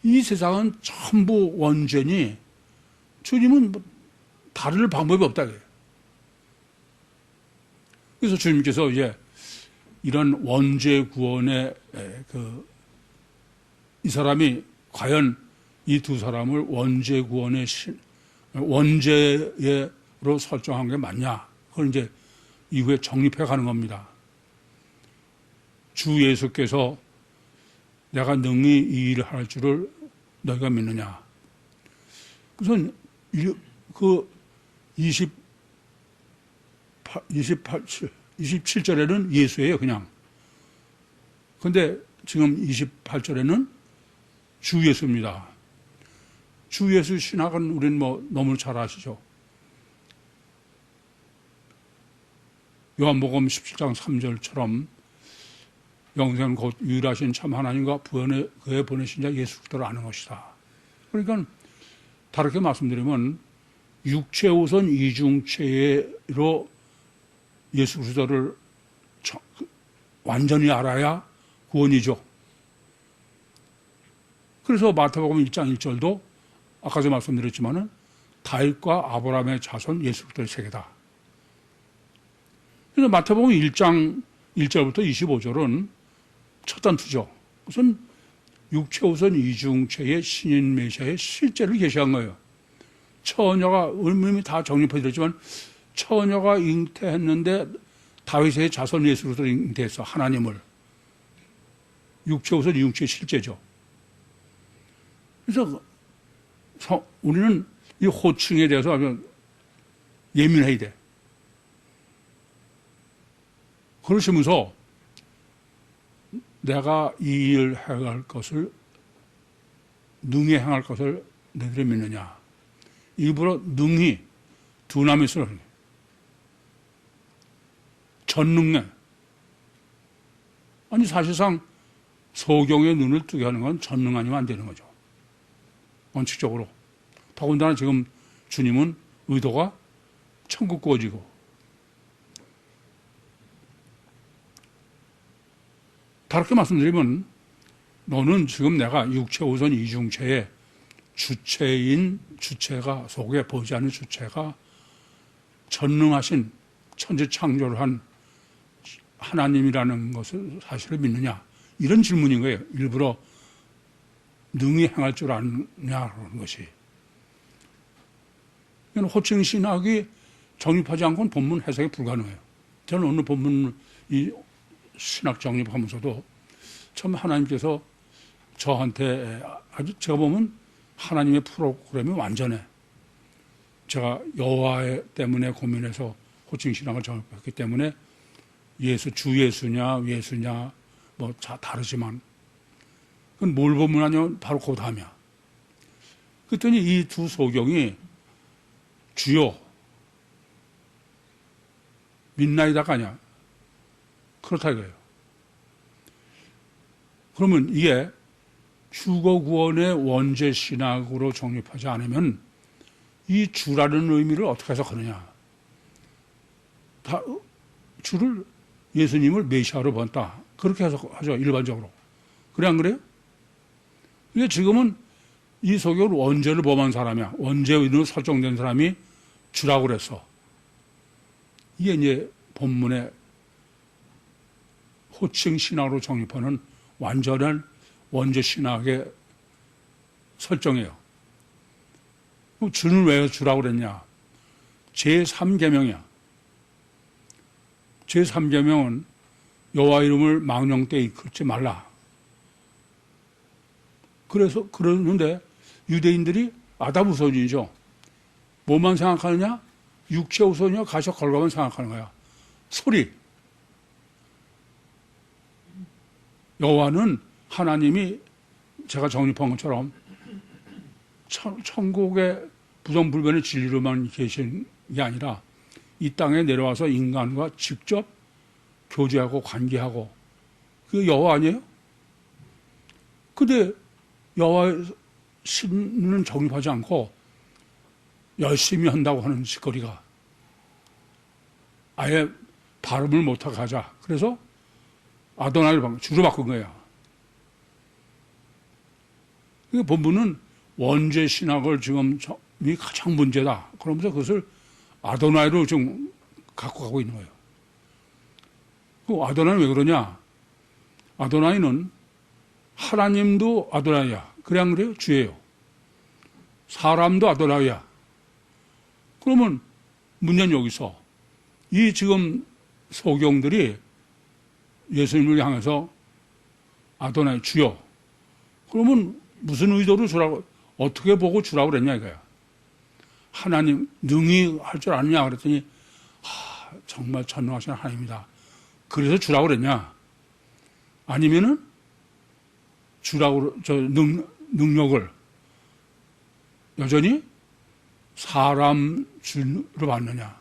이 세상은 전부 원죄니 주님은 다를 방법이 없다. 그래서 주님께서 이제 이런 원죄 구원의 이 사람이 과연 이 두 사람을 원죄 구원의 원죄로 설정한 게 맞냐? 그걸 이제 이후에 정립해 가는 겁니다. 주 예수께서 내가 능히 이 일을 할 줄을 너희가 믿느냐? 우선 그 27절에는 예수예요, 그냥. 근데 지금 28절에는 주 예수입니다. 주 예수 신학은 우리는 너무 잘 아시죠? 요한복음 17장 3절처럼 영생 곧 유일하신 참 하나님과 그의 보내신 자 예수 그리스도를 아는 것이다. 그러니까 다르게 말씀드리면 육체 우선 이중체로 예수 그리스도를 완전히 알아야 구원이죠. 그래서 마태복음 1장 1절도 아까도 말씀드렸지만은 다윗과 아브라함의 자손 예수 그리스도의 세계다. 그래서 마태복음 1장 1절부터 25절은 첫 단추죠. 우선 육체 우선 이중체의 신인 메시아의 실제를 계시한 거예요. 처녀가 의미 다 정립해 드렸지만 처녀가 잉태했는데 다윗의 자손 예수 그리스도를 잉태했어. 하나님을. 육체 우선 이중체의 실제죠. 그래서 우리는 이 호칭에 대해서 아주 예민해야 돼. 그러시면서 내가 이 일을 행할 것을 능히 행할 것을 너희들이 믿느냐. 일부러 능히 두 남이 쓰는 거예요. 전능해. 아니 사실상 소경의 눈을 뜨게 하는 건 전능 아니면 안 되는 거죠. 원칙적으로. 더군다나 지금 주님은 의도가 천국 구워지고 다르게 말씀드리면 너는 지금 내가 육체 우선 이중체의 주체가 속에 보이지 않는 주체가 전능하신 천지 창조를 한 하나님이라는 것을 사실을 믿느냐 이런 질문인 거예요. 일부러 능히 행할 줄 아느냐라는 것이. 호칭 신학이 정립하지 않고는 본문 해석이 불가능해요. 저는 오늘 본문 이 신학 정립하면서도 처음 하나님께서 저한테 아주 제가 보면 하나님의 프로그램이 완전해. 제가 여호와 때문에 고민해서 호칭 신학을 정립했기 때문에 주 예수냐 뭐 다르지만 그건 뭘 보면 하냐면 바로 그 다음이야. 그랬더니 이 두 소경이 주여 믿나이다가 아니야. 그렇다 이거예요. 그러면 이게 휴거 구원의 원죄 신학으로 정립하지 않으면 이 주라는 의미를 어떻게 해석하느냐. 주를 예수님을 메시아로 본다. 그렇게 해석하죠. 일반적으로. 그래 안 그래요? 이게 지금은 이 소경을 원죄를 범한 사람이야. 원죄인으로 설정된 사람이 주라고 그랬어. 이게 이제 본문의 호칭 신학으로 정립하는 완전한 원죄 신학의 설정이에요. 주는 왜 주라고 그랬냐? 제3계명이야. 제3계명은 여호와 이름을 망령 때 일컫지 말라. 그래서 그러는데 유대인들이 아담 우선이죠. 뭐만 생각하느냐? 육체 우선이요, 가셔 걸가만 생각하는 거야. 소리. 여호와는 하나님이 제가 정립한 것처럼 천국의 부정불변의 진리로만 계신 게 아니라 이 땅에 내려와서 인간과 직접 교제하고 관계하고 그게 여호와 아니에요? 근데 여호와의 신은 정립하지 않고 열심히 한다고 하는 짓거리가 아예 발음을 못하게 하자. 그래서 아도나이를 주로 바꾼 거예요. 본문은 원죄 신학을 지금 이 가장 문제다. 그러면서 그것을 아도나이로 좀 갖고 가고 있는 거예요. 그 아도나이는 왜 그러냐? 아도나이는 하나님도 아도나이야. 그래 안 그래요? 주예요. 사람도 아도나이야. 그러면 문제는 여기서 이 지금 소경들이 예수님을 향해서 아도나이 주여. 그러면 무슨 의도로 주라고, 어떻게 보고 주라고 그랬냐 이거야. 하나님 능히 할 줄 아느냐 그랬더니 정말 전능하신 하나님이다. 그래서 주라고 그랬냐? 아니면은 주라고 능력을 여전히 사람 주로 받느냐?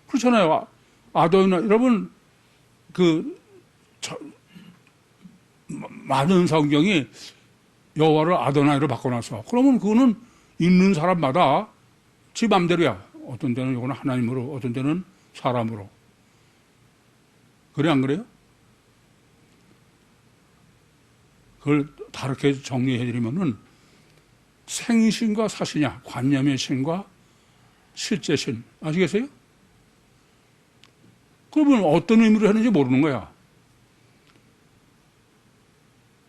그렇잖아요. 아도나 여러분 많은 성경이 여호와를 아도나이로 바꿔놨어. 그러면 그거는 읽는 사람마다 지 맘대로야. 어떤 때는 이거는 하나님으로, 어떤 때는 사람으로. 그래 안 그래요? 그걸 다르게 정리해드리면은 생신과 사신이야. 관념의 신과 실제 신. 아시겠어요? 그러면 어떤 의미로 했는지 모르는 거야.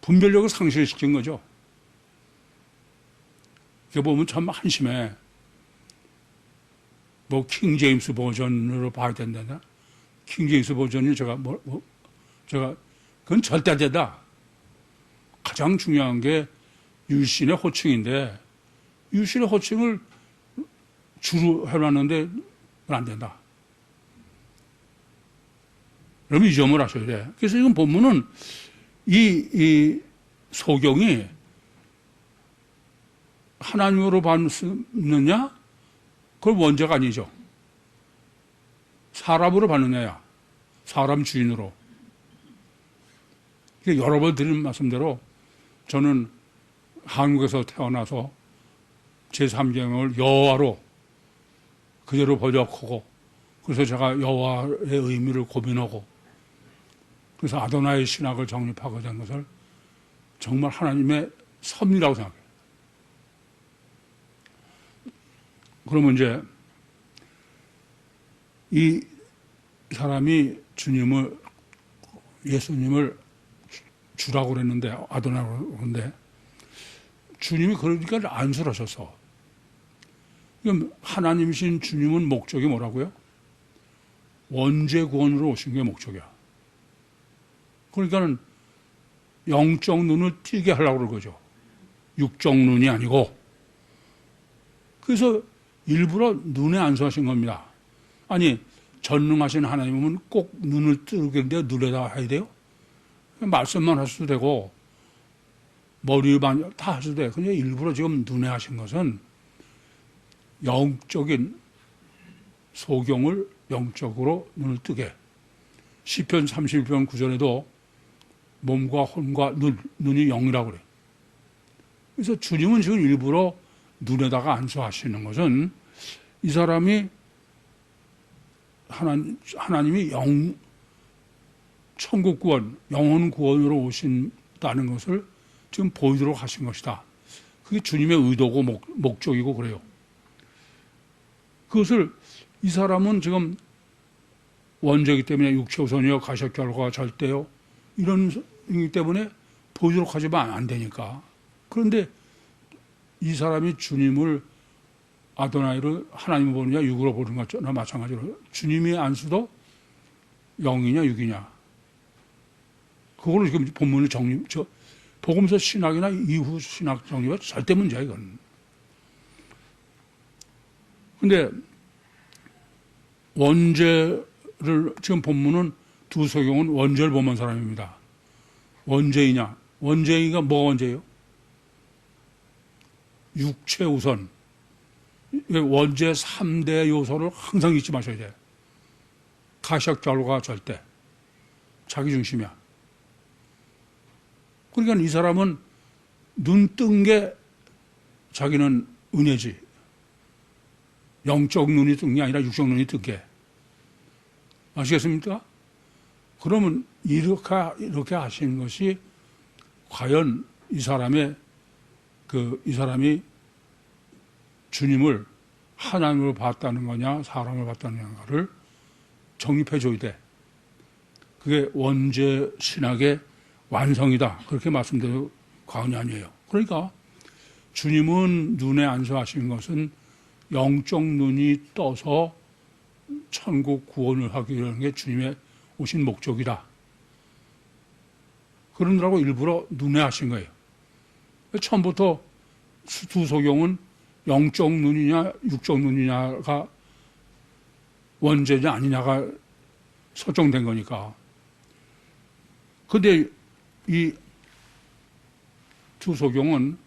분별력을 상실시킨 거죠. 이렇게 보면 참 한심해. 뭐 킹 제임스 버전으로 봐야 된다. 킹 제임스 버전이 그건 절대 안 된다. 가장 중요한 게 유신의 호칭인데 유신의 호칭을 주로 해놨는데 안 된다. 그러면 이 점을 아셔야 돼. 그래서 이건 본문은 이 소경이 하나님으로 받느냐? 그건 원죄가 아니죠. 사람으로 받느냐야. 사람 주인으로. 여러 번 드린 말씀대로 저는 한국에서 태어나서 제3계명을 여호와로 그대로 번역하고 그래서 제가 여호와의 의미를 고민하고 그래서 아도나이 신학을 정립하게 된 것을 정말 하나님의 섭리라고 생각해요. 그러면 이제 이 사람이 예수님을 주라고 그랬는데, 아도나이라고 그랬는데, 주님이 그러니까 안술하셔서. 그럼 하나님이신 주님은 목적이 뭐라고요? 원죄 구원으로 오신 게 목적이야. 그러니까는 영적 눈을 띄게 하려고 그런 거죠. 육적 눈이 아니고. 그래서 일부러 눈에 안수하신 겁니다. 아니, 전능하신 하나님은 꼭 눈을 뜨는데 눈에다 해야 돼요? 말씀만 하셔도 되고, 머리만 다 하셔도 돼요. 그냥 일부러 지금 눈에 하신 것은 영적인 소경을 영적으로 눈을 뜨게. 시편 31편 9절에도 몸과 혼과 눈이 영이라고 그래요. 그래서 주님은 지금 일부러 눈에다가 안수하시는 것은 이 사람이 하나님이 천국 구원, 영혼 구원으로 오신다는 것을 지금 보이도록 하신 것이다. 그게 주님의 의도고 목적이고 그래요. 그것을 이 사람은 지금 원죄이기 때문에 육체우선이요, 가시결과가 절대요, 이런 이기 때문에 보이도록 하지만 안 되니까. 그런데 이 사람이 주님을 아도나이를 하나님을 보느냐 육으로 보는 것과 마찬가지로 주님의 안수도 영이냐 육이냐, 그걸로 지금 본문을 복음서 신학이나 이후 신학 정리가 절대 문제야 이건. 근데 원죄를 지금 본문은 두 소경은 원죄를 범한 사람입니다. 원죄이냐? 원죄이가 뭐가 원죄예요? 육체 우선. 원죄 3대 요소를 항상 잊지 마셔야 돼. 가시작절과 절대. 자기 중심이야. 그러니까 이 사람은 눈 뜬 게 자기는 은혜지. 영적 눈이 뜬 게 아니라 육적 눈이 뜬 게. 아시겠습니까? 그러면 이렇게 하시는 것이 과연 이 사람의 이 사람이 주님을 하나님으로 봤다는 거냐, 사람을 봤다는 건가를 정립해 줘야 돼. 그게 원죄 신학의 완성이다. 그렇게 말씀드려도 과언이 아니에요. 그러니까 주님은 눈에 안수하신 것은 영적 눈이 떠서 천국 구원을 하기 위한 게 주님의 오신 목적이다. 그러느라고 일부러 눈에 하신 거예요. 처음부터 두 소경은 영적 눈이냐 육적 눈이냐가 원죄냐 아니냐가 설정된 거니까. 근데 이 두 소경은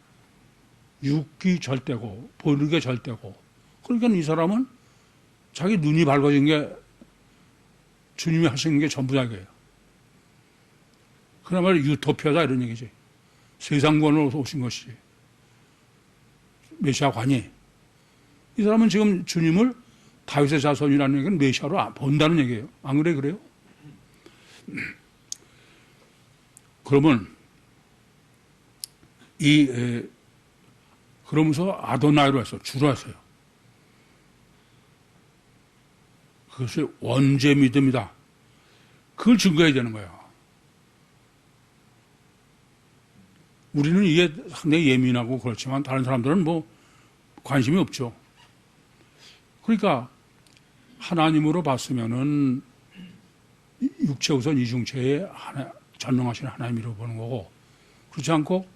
육기 절대고 보는 절대고, 그러니까 이 사람은 자기 눈이 밝아진 게 주님이 하시는 게 전부다 이거예요. 그야말로 유토피아다 이런 얘기지. 세상권으로 오신 것이지. 메시아관이. 이 사람은 지금 주님을 다윗의 자손이라는 얘기는 메시아로 본다는 얘기예요. 안 그래? 그래요? 그러면 그러면서 아도나이로 해서 주로 했어요. 그것이 원죄 믿음이다. 그걸 증거해야 되는 거예요. 우리는 이게 상당히 예민하고 그렇지만 다른 사람들은 뭐 관심이 없죠. 그러니까 하나님으로 봤으면은 육체 우선 이중체에 전능하신 하나님으로 보는 거고, 그렇지 않고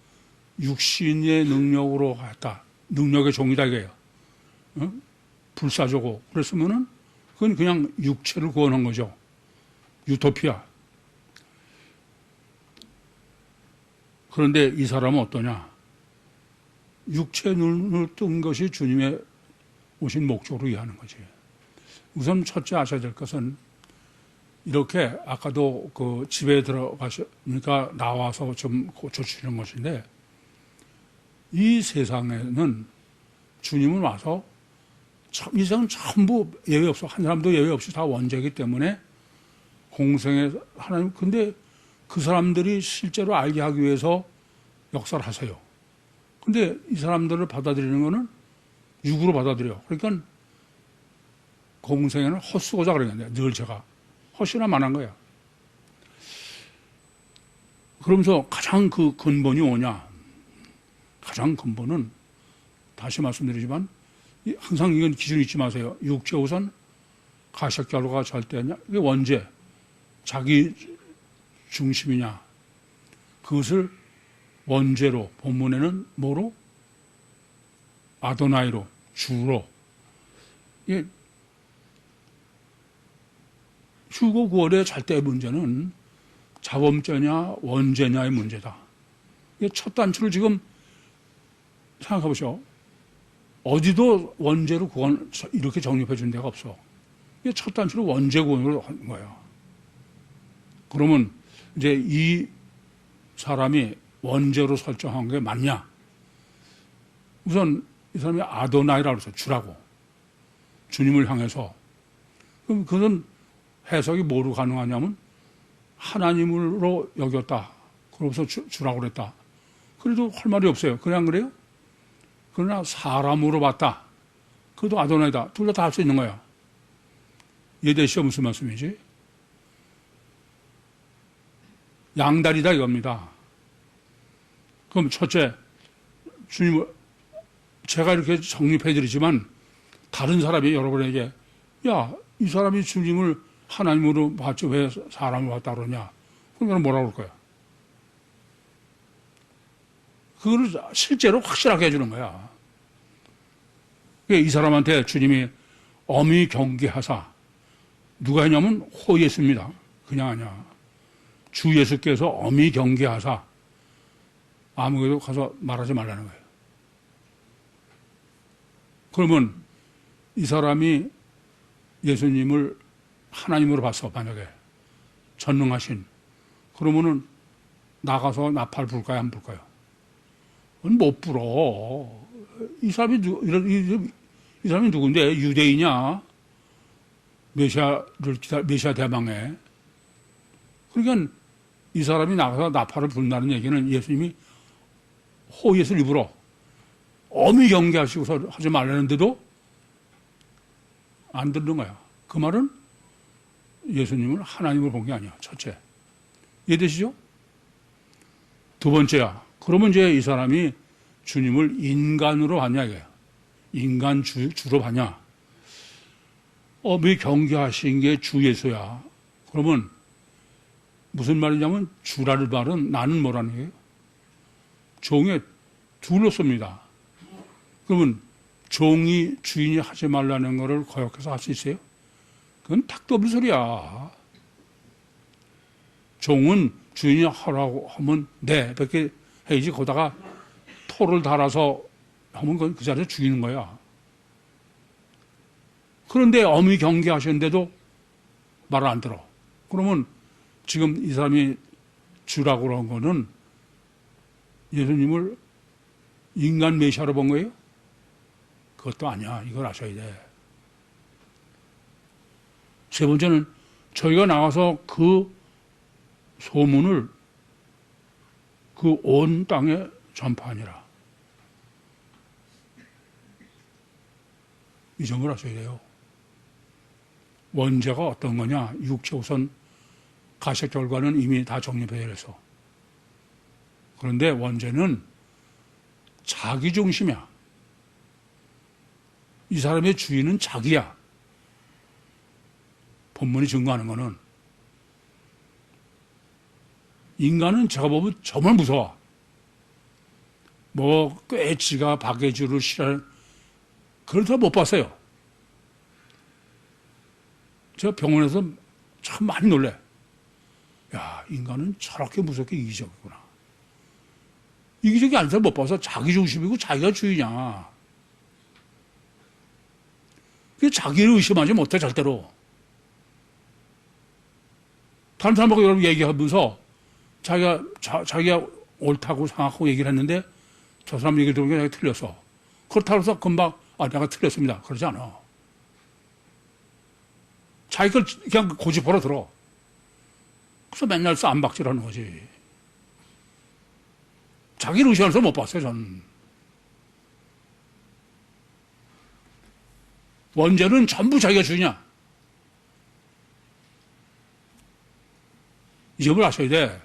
육신의 능력으로 했다. 능력의 종이다 이거예요. 불사조고 그랬으면은 그건 그냥 육체를 구원한 거죠. 유토피아. 그런데 이 사람은 어떠냐? 육체 눈을 뜬 것이 주님의 오신 목적으로 이해하는 거지. 우선 첫째 아셔야 될 것은, 이렇게 아까도 그 집에 들어가시니까 나와서 좀 고쳐주시는 것인데, 이 세상에는 주님은 와서 이 세상은 전부 예외 없어. 한 사람도 예외 없이 다 원죄이기 때문에 공생의 하나님, 근데 그 사람들이 실제로 알게 하기 위해서 역사를 하세요. 근데 이 사람들을 받아들이는 거는 육으로 받아들여. 그러니까 공생에는 헛수고자 그러는데 늘 제가 헛이나 만한 거야. 그러면서 가장 그 근본이 뭐냐? 가장 근본은 다시 말씀드리지만 항상 이건 기준 잊지 마세요. 육체 우선 가식결과가 절대냐? 이게 원죄, 자기 중심이냐? 그것을 원죄로, 본문에는 뭐로? 아도나이로, 주로. 이게 휴고 구원의 절대 문제는 자범죄냐 원죄냐의 문제다. 이게 첫 단추를 지금 생각해 보시오. 어디도 원죄로 구원 이렇게 정립해 준 데가 없어. 이게 첫 단추를 원죄 구원으로 한 거야. 그러면 이제 이 사람이 원죄로 설정한 게 맞냐? 우선 이 사람이 아도나이라고 해서 주라고. 주님을 향해서. 그럼 그건 해석이 뭐로 가능하냐면 하나님으로 여겼다. 그러면서 주라고 그랬다. 그래도 할 말이 없어요. 그래 안 그래요? 그러나 사람으로 봤다. 그래도 아도나이다. 둘 다 할 수 있는 거야. 이해되시죠? 무슨 말씀이지? 양다리다 이겁니다. 그럼 첫째, 주님, 제가 이렇게 정립해드리지만 다른 사람이 여러분에게 야, 이 사람이 주님을 하나님으로 봤지 왜 사람을 봤다 그러냐? 그러면 뭐라고 그럴 거야? 그걸 실제로 확실하게 해주는 거야. 이 사람한테 주님이 엄히 경계하사, 누가 했냐면 호예수입니다. 그냥 아니야. 주 예수께서 엄히 경계하사 아무에도 가서 말하지 말라는 거예요. 그러면 이 사람이 예수님을 하나님으로 봤어, 만약에. 전능하신. 그러면은 나가서 나팔 불까요, 안 불까요? 못 불어. 이 사람이 이 사람이 누군데? 유대인이야. 메시아 대망에. 그러니까 이 사람이 나가서 나팔을 분다는 얘기는 예수님이 호의에서 일부러 엄히 경계하시고서 하지 말라는데도 안 듣는 거야. 그 말은 예수님을 하나님을 본 게 아니야. 첫째. 이해되시죠? 두 번째야. 그러면 이제 이 사람이 주님을 인간으로 봤냐 이거야. 인간 주로 봤냐. 엄히 경계하신 게 주 예수야. 그러면 무슨 말이냐면 주라는 말은 나는 뭐라는 거예요? 종의 둘로 씁니다. 그러면 종이 주인이 하지 말라는 것을 거역해서 할 수 있어요? 그건 탁도 없는 소리야. 종은 주인이 하라고 하면 네, 그렇게 해야지. 거기다가 토를 달아서 하면 그 자리에서 죽이는 거야. 그런데 엄히 경계하셨는데도 말을 안 들어. 그러면 지금 이 사람이 주라고 그런 거는 예수님을 인간 메시아로 본 거예요? 그것도 아니야. 이걸 아셔야 돼. 세 번째는 저희가 나와서 그 소문을 그 온 땅에 전파하니라. 이 점을 아셔야 돼요. 원죄가 어떤 거냐? 육체 우선 가식 결과는 이미 다 정립해서. 그런데 원죄는 자기 중심이야. 이 사람의 주인은 자기야. 본문이 증거하는 거는. 인간은 제가 보면 정말 무서워. 뭐 꾀치가 박애주를 싫어하는 그런 사람 못 봤어요. 제가 병원에서 참 많이 놀래. 야, 인간은 저렇게 무섭게 이기적이구나. 이기적이 아닌 사람 못 봐서 자기 중심이고 자기가 주인이야. 자기를 의심하지 못해 절대로. 다른 사람하고 여러분 얘기하면서 자기가 옳다고 생각하고 얘기를 했는데 저 사람 얘기를 들으면 내가 틀렸어. 그렇다고 해서 금방 내가 틀렸습니다. 그러지 않아. 자기 걸 그냥 고집으로 들어. 그래서 맨날 쌈박질하는 거지. 자기를 의심해서 못 봤어요, 저는. 원죄는 전부 자기가 주냐. 이 점을 아셔야 돼.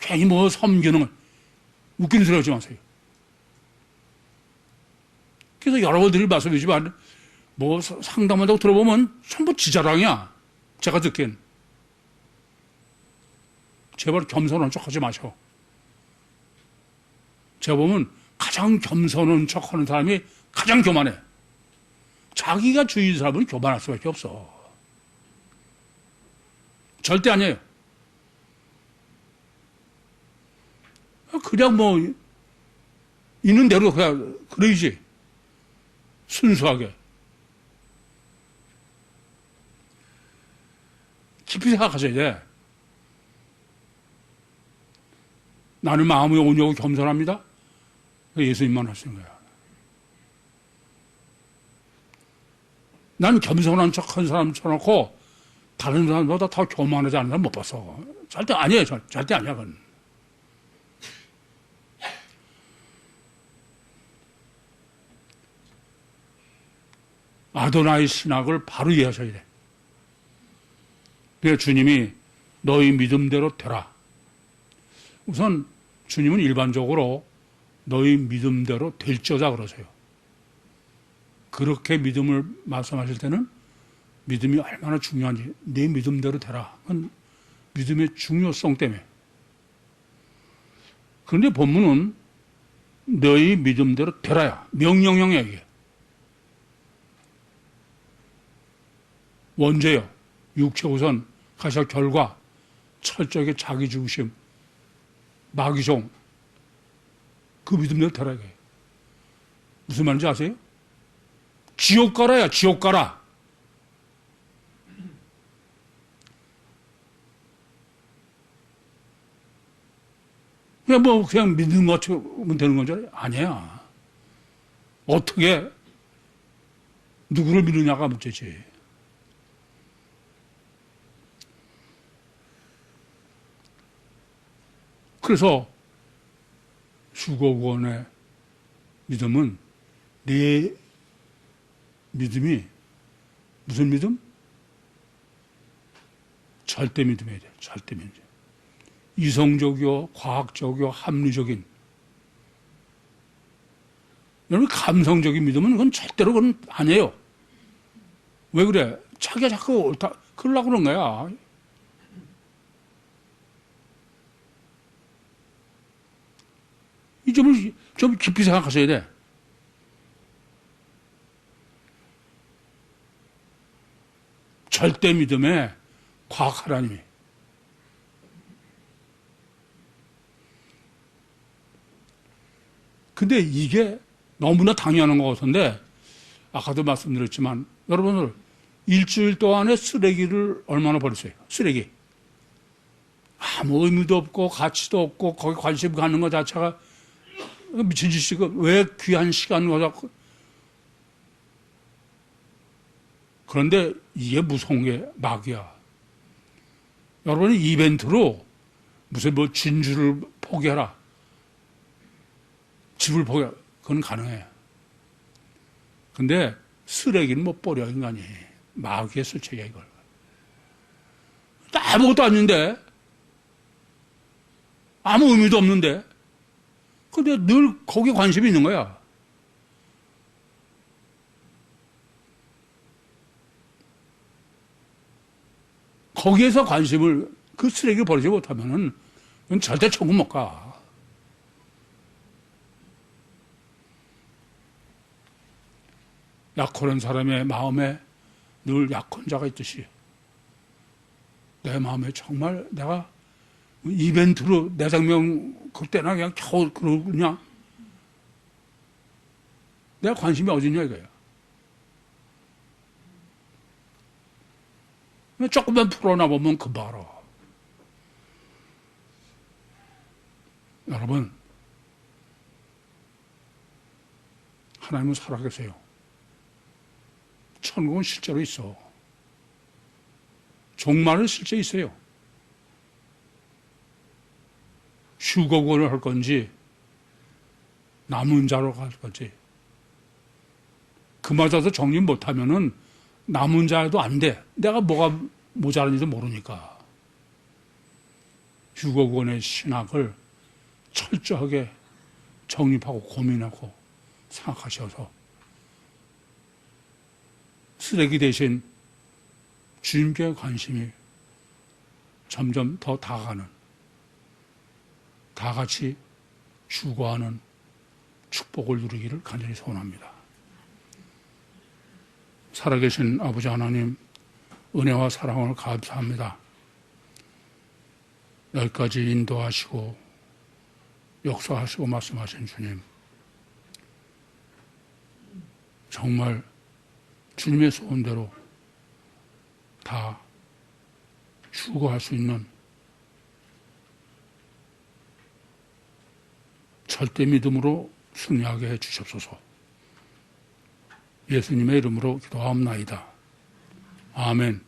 괜히 뭐 섬기는 웃기는 소리 하지 마세요. 그래서 여러 번 드릴 말씀이지만 뭐 상담한다고 들어보면 전부 지자랑이야. 제가 듣기엔. 제발 겸손한 척 하지 마셔. 제가 보면 가장 겸손한 척 하는 사람이 가장 교만해. 자기가 주인 사람은 교만할 수밖에 없어. 절대 아니에요. 그냥 뭐 있는 대로 그냥 그러지. 순수하게. 깊이 생각하셔야 돼. 나는 마음이 온유하고 겸손합니다. 예수님만 하시는 거야. 난 겸손한 척한 사람 쳐놓고 다른 사람보다 더 교만하지 않은 사람 못 봤어. 절대 아니에요. 절대 아니야. 그건. 아도나이 신학을 바로 이해하셔야 돼. 그래서 주님이 너희 믿음대로 되라. 우선 주님은 일반적으로 너희 믿음대로 될지어다 그러세요. 그렇게 믿음을 말씀하실 때는 믿음이 얼마나 중요한지 내 믿음대로 되라. 그건 믿음의 중요성 때문에. 그런데 본문은 너희 믿음대로 되라야. 명령형이야 이게. 원죄요. 육체 우선, 가시적 결과, 철저하게 자기 중심, 마귀종. 그 믿음대로 되라 이게. 무슨 말인지 아세요? 지옥 가라야, 지옥 가라. 그냥 뭐 그냥 믿는 것처럼 되는 건 줄 알아요? 아니야. 어떻게 누구를 믿느냐가 문제지. 그래서 수고구원에 믿음은 내 믿음이 무슨 믿음? 절대 믿음이어야 돼요. 절대 믿음. 이성적이요, 과학적이요, 합리적인. 여러분, 감성적인 믿음은 그건 절대로 그건 아니에요. 왜 그래? 자기가 자꾸 옳다, 그러려고 그런 거야. 이 점을 좀 깊이 생각하셔야 돼. 절대 믿음에 과학 하나님이. 근데 이게 너무나 당연한 것 같은데, 아까도 말씀드렸지만, 여러분들, 일주일 동안에 쓰레기를 얼마나 버렸어요? 쓰레기. 아무 의미도 없고, 가치도 없고, 거기 관심 갖는 것 자체가 미친 짓이고, 왜 귀한 시간 가지고. 그런데 이게 무서운 게 마귀야. 여러분이 이벤트로 무슨 뭐 진주를 포기해라. 집을 포기해라. 그건 가능해. 근데 쓰레기는 못 버려, 인간이. 마귀의 술책이야, 이걸. 아무것도 아닌데. 아무 의미도 없는데. 근데 늘 거기에 관심이 있는 거야. 거기에서 관심을, 그 쓰레기를 버리지 못하면은, 그건 절대 천국 못 가. 약혼한 사람의 마음에 늘 약혼자가 있듯이 내 마음에 정말 내가 이벤트로 내 생명 그때나 그냥 겨우 그러냐 내가 관심이 어딨냐 이거야. 조금만 풀어나 보면 금방 알아. 여러분, 하나님은 살아계세요. 천국은 실제로 있어. 종말은 실제 있어요. 휴거권을 할 건지 남은 자로 갈 건지 그 맞아서 정리 못하면은 남은 자도 안 돼. 내가 뭐가 모자란지도 모르니까. 휴거권의 신학을 철저하게 정립하고 고민하고 생각하셔서 쓰레기 대신 주님께 관심이 점점 더 다가가는, 다 같이 추구하는 축복을 누리기를 간절히 소원합니다. 살아계신 아버지 하나님, 은혜와 사랑을 감사합니다. 여기까지 인도하시고 역사하시고 말씀하신 주님, 정말 주님의 소원대로 다 추구할 수 있는 절대 믿음으로 승리하게 해 주시옵소서. 예수님의 이름으로 기도하옵나이다. 아멘.